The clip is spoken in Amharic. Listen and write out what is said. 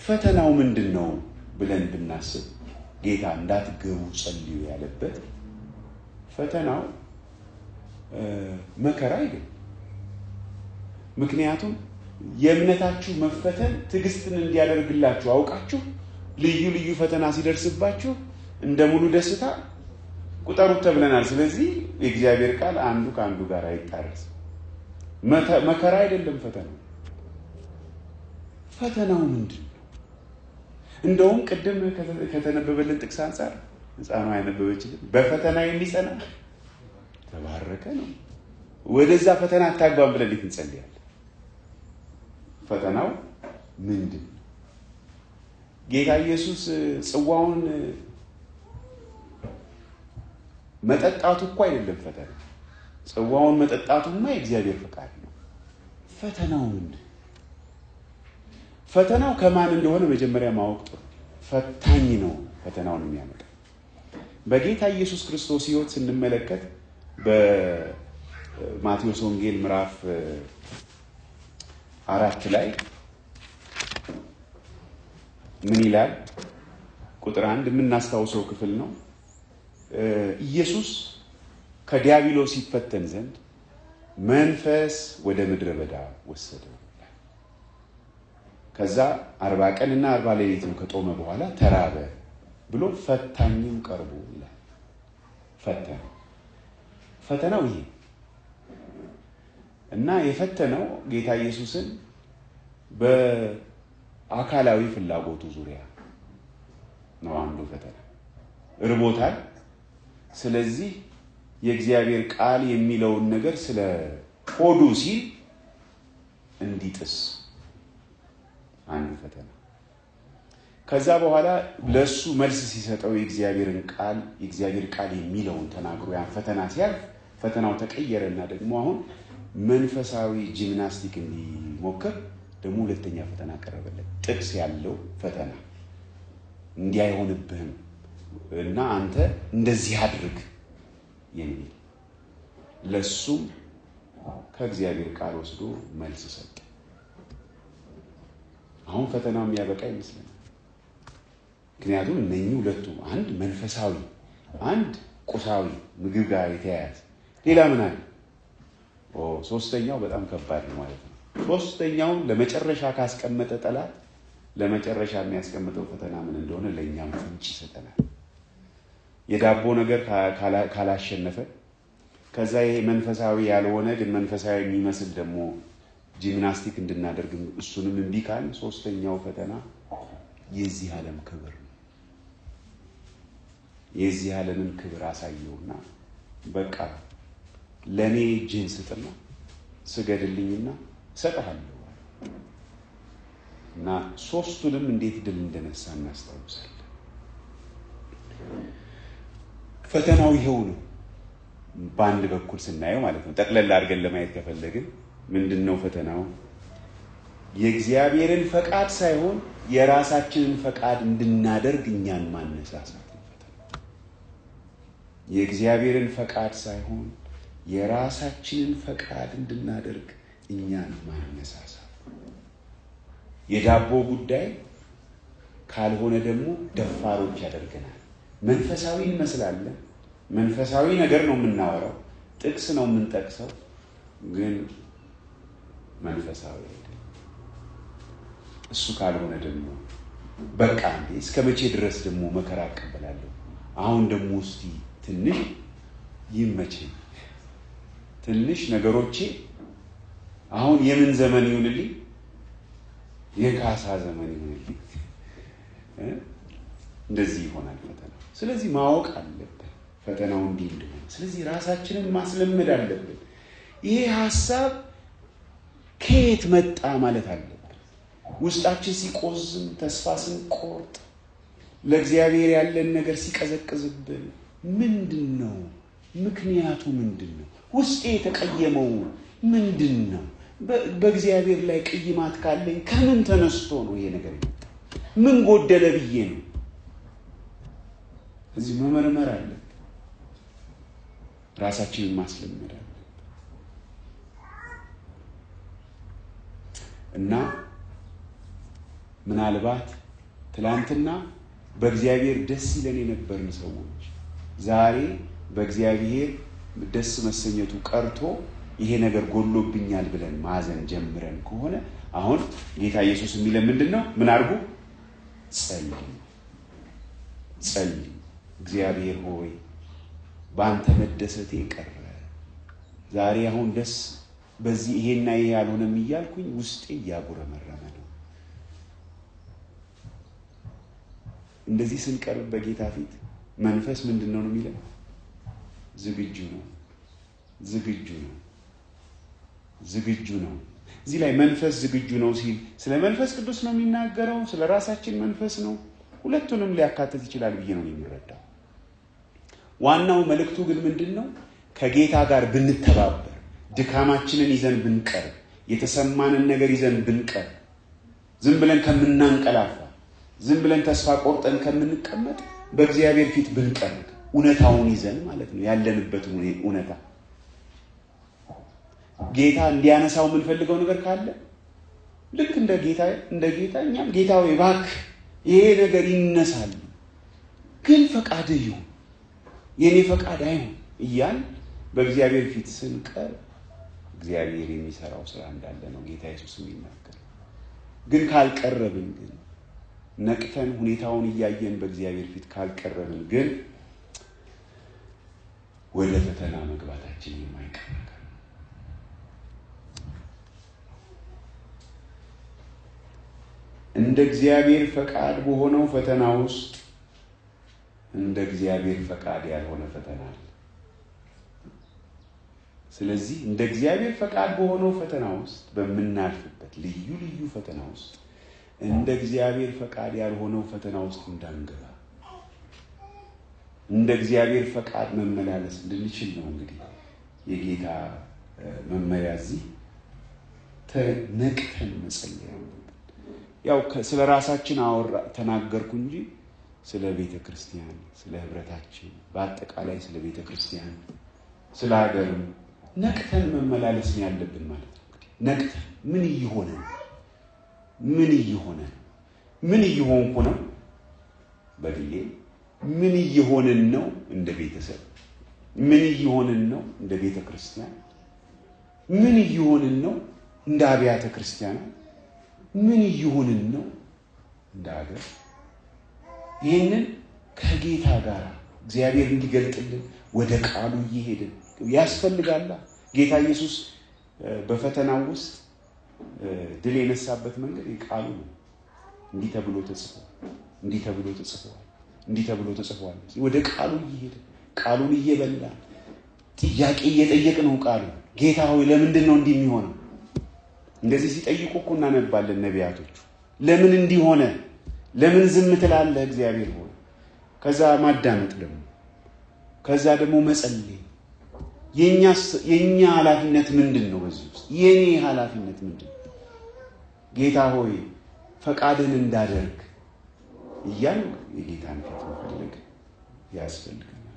ፈተናው ምንድነው ብለን ብናስብ ጌታ እንዳትገቡ ጸልዩ ያለበት ፈተናው መከራ አይደለም። ምክንያቱም የእምነታችሁ መፈተን ትዕግስትን እንዲያደርግላችሁ አውቃችሁ ልዩ ልዩ ፈተና ሲደርስባችሁ እንደ ሙሉ ደስታ ቁጠሩት ተብለናል። ስለዚህ የእግዚአብሔር ቃል አንዱ ከአንዱ ጋር አይጣረስ። መከራ አይደለም ፈተናው ምንድነው? እንደውም ቅድም ከተነበበልን ጥቅስ አንፃር ሕፃኗ ያነበበችልን በፈተና የሚጸና ተባረከ ነው። ወደዛ ፈተና አታግባም ብለን እንጸልያለን። ፈተናው ምንድን? ጌታ ኢየሱስ ጽዋውን መጠጣቱ እኮ አይደለም ፈተና። ጽዋውን መጠጣቱማ የእግዚአብሔር ፈቃድ ነው። ፈተናው ምንድን? ፈተናው ከማን እንደሆነ መጀመሪያ ማወቅ ጥሩ። ፈታኝ ነው ፈተናውን የሚያመጣው። በጌታ ኢየሱስ ክርስቶስ ሕይወት ስንመለከት በማቴዎስ ወንጌል ምዕራፍ 4 ላይ ምን ይላል? ቁጥር 1 የምናስታውሰው ክፍል ነው። ኢየሱስ ከዲያብሎስ ሲፈተን ዘንድ መንፈስ ወደ ምድረ በዳ ወሰደው። ከዛ 40 ቀንና 40 ሌሊትም ከጦመ በኋላ ተራበ ብሎ ፈታኝም ቀርቦ ይላል። ፈተናው ይሄ እና የፈተነው ጌታ ኢየሱስን በአካላዊ ፍላጎቱ ዙሪያ ነው። አንዱ ፈተና ርቦታል። ስለዚህ የእግዚአብሔር ቃል የሚለውን ነገር ስለ ሆዱ ሲል እንዲጥስ አንዱ ፈተና። ከዛ በኋላ ለሱ መልስ ሲሰጠው የእግዚአብሔር ቃል የሚለውን ተናግሮ ያን ፈተና ሲያልፍ ፈተናው ተቀየረና ደግሞ አሁን መንፈሳዊ ጂምናስቲክ እንዲሞክር ደግሞ ሁለተኛ ፈተና ቀረበለት። ጥቅስ ያለው ፈተና እንዲያይሆንብህም እና አንተ እንደዚህ አድርግ የሚል ለሱም ከእግዚአብሔር ቃል ወስዶ መልስ ሰጠ። አሁን ፈተናው የሚያበቃ ይመስላል። ምክንያቱም እነኚህ ሁለቱ አንድ መንፈሳዊ አንድ ቁሳዊ ምግብ ጋር የተያያዘ ሌላ ምን አለ? ሶስተኛው በጣም ከባድ ነው ማለት ነው። ሶስተኛው ለመጨረሻ ካስቀመጠ ጠላት ለመጨረሻ የሚያስቀምጠው ፈተና ምን እንደሆነ ለኛም ፍንጭ ይሰጠናል። የዳቦ ነገር ካላሸነፈ ከዛ ይሄ መንፈሳዊ ያልሆነ ግን መንፈሳዊ የሚመስል ደግሞ ጂምናስቲክ እንድናደርግ እሱንም እምቢ ካል ሶስተኛው ፈተና የዚህ ዓለም ክብር ነው። የዚህ ዓለምን ክብር አሳየውና በቃ ለኔ እጅን ስጥና ስገድልኝና ሰጣለሁ እና ሶስቱንም እንዴት ድል እንደነሳ እናስታውሳለን። ፈተናው ይሄው ነው በአንድ በኩል ስናየው ማለት ነው። ጠቅለል አድርገን ለማየት ከፈለግን ምንድነው ፈተናው? የእግዚአብሔርን ፈቃድ ሳይሆን የራሳችንን ፈቃድ እንድናደርግ እኛን ማነሳሳት ነው ፈተናው። የእግዚአብሔርን ፈቃድ ሳይሆን የራሳችንን ፈቃድ እንድናደርግ እኛን ማነሳሳት። የዳቦ ጉዳይ ካልሆነ ደግሞ ደፋሮች ያደርገናል። መንፈሳዊ እንመስላለን። መንፈሳዊ ነገር ነው የምናወራው፣ ጥቅስ ነው የምንጠቅሰው፣ ግን መንፈሳዊ አይደለም። እሱ ካልሆነ ደግሞ በቃ እስከ መቼ ድረስ ደግሞ መከራ አቀበላለሁ? አሁን ደግሞ እስቲ ትንሽ ይመቸኝ፣ ትንሽ ነገሮቼ አሁን የምን ዘመን ይሁንልኝ? የካሳ ዘመን ይሁንልኝ። እንደዚህ ይሆናል ፈተናው። ስለዚህ ማወቅ አለብን ፈተናው እንዲህ እንደሆነ። ስለዚህ ራሳችንን ማስለመድ አለብን። ይሄ ሐሳብ ከየት መጣ ማለት አለብን። ውስጣችን ሲቆዝም፣ ተስፋ ስንቆርጥ፣ ለእግዚአብሔር ያለን ነገር ሲቀዘቅዝብን ምንድነው ምክንያቱ? ምንድነው ውስጤ የተቀየመው? ምንድነው በእግዚአብሔር ላይ ቅይማት ካለኝ ከምን ተነስቶ ነው ይሄ ነገር የመጣው? ምን ጎደለ ብዬ ነው? እዚህ መመርመር አለ፣ ራሳችንን ማስለመድ አለ እና ምናልባት ትላንትና በእግዚአብሔር ደስ ይለን የነበርን ሰዎች ዛሬ በእግዚአብሔር ደስ መሰኘቱ ቀርቶ ይሄ ነገር ጎሎብኛል ብለን ማዘን ጀምረን ከሆነ አሁን ጌታ ኢየሱስ የሚለን ምንድነው? ምን አርጉ? ጸልዩ። እግዚአብሔር ሆይ ባንተ መደሰቴ ቀረ። ዛሬ አሁን ደስ በዚህ ይሄና ይሄ ያልሆነም እያልኩኝ ውስጤ ያጉረመረመ ነው። እንደዚህ ስንቀርብ በጌታ ፊት መንፈስ ምንድነው ነው የሚለው? ዝግጁ ነው። እዚህ ላይ መንፈስ ዝግጁ ነው ሲል ስለ መንፈስ ቅዱስ ነው የሚናገረው? ስለ ራሳችን መንፈስ ነው? ሁለቱንም ሊያካትት ይችላል ብዬ ነው የሚረዳው። ዋናው መልእክቱ ግን ምንድነው? ከጌታ ጋር ብንተባበር፣ ድካማችንን ይዘን ብንቀርብ፣ የተሰማንን ነገር ይዘን ብንቀርብ፣ ዝም ብለን ከምናንቀላፋ፣ ዝም ብለን ተስፋ ቆርጠን ከምንቀመጥ በእግዚአብሔር ፊት ብንቀርብ እውነታውን ይዘን ማለት ነው ያለንበትን እውነታ ጌታ እንዲያነሳው የምንፈልገው ነገር ካለ ልክ እንደ ጌታ እኛም ጌታ ሆይ እባክህ ይሄ ነገር ይነሳል፣ ግን ፈቃድህ ይሁን የኔ ፈቃድ አይሁን እያልን በእግዚአብሔር ፊት ስንቀር እግዚአብሔር የሚሰራው ስራ እንዳለ ነው ጌታ ኢየሱስ የሚናገር። ግን ካልቀረብን ግን ነቅተን ሁኔታውን እያየን በእግዚአብሔር ፊት ካልቀረብን ግን ወደ ፈተና መግባታችን የማይቀር ነገር ነው። እንደ እግዚአብሔር ፈቃድ በሆነው ፈተና ውስጥ እንደ እግዚአብሔር ፈቃድ ያልሆነ ፈተና አለ። ስለዚህ እንደ እግዚአብሔር ፈቃድ በሆነው ፈተና ውስጥ በመናልፍበት ልዩ ፈተና ውስጥ እንደ እግዚአብሔር ፈቃድ ያልሆነው ፈተና ውስጥ እንዳንገባ እንደ እግዚአብሔር ፈቃድ መመላለስ እንድንችል ነው እንግዲህ የጌታ መመሪያ። እዚህ ተነቅተን መጸለይ ነው። ያው ስለ ራሳችን ተናገርኩ እንጂ ስለ ቤተ ክርስቲያን፣ ስለ ህብረታችን፣ በአጠቃላይ ስለ ቤተ ክርስቲያን፣ ስለ ሀገር ነቅተን መመላለስ ነው ያለብን ማለት ነው። ነቅተን ምን እየሆንኩ ነው በግሌ፣ ምን እየሆንን ነው እንደ ቤተሰብ፣ ምን እየሆንን ነው እንደ ቤተ ክርስቲያን፣ ምን እየሆንን ነው እንደ አብያተ ክርስቲያን፣ ምን እየሆንን ነው እንደ ሀገር። ይሄንን ከጌታ ጋር እግዚአብሔር እንዲገልጥልን ወደ ቃሉ እየሄድን ያስፈልጋል። ጌታ ኢየሱስ በፈተናው ውስጥ ድል የነሳበት መንገድ ቃሉ ነው። እንዲህ ተብሎ ተጽፏል። ወደ ቃሉ እየሄድን ቃሉን እየበላን ጥያቄ እየጠየቅነው ቃሉ ጌታ ሆይ ለምንድን ነው እንዲህ የሚሆነው? እንደዚህ ሲጠይቁ እኮ እናነባለን ነቢያቶቹ። ለምን እንዲህ ሆነ? ለምን ዝም ትላለህ እግዚአብሔር ሆይ? ከዛ ማዳመጥ ከዛ ደግሞ መጸለይ። የኛ ኃላፊነት ምንድነው? በዚህ ውስጥ የኔ ኃላፊነት ምንድነው? ጌታ ሆይ ፈቃድን እንዳደርግ እያልን የጌታን ፊት መፈለግ ያስፈልገናል።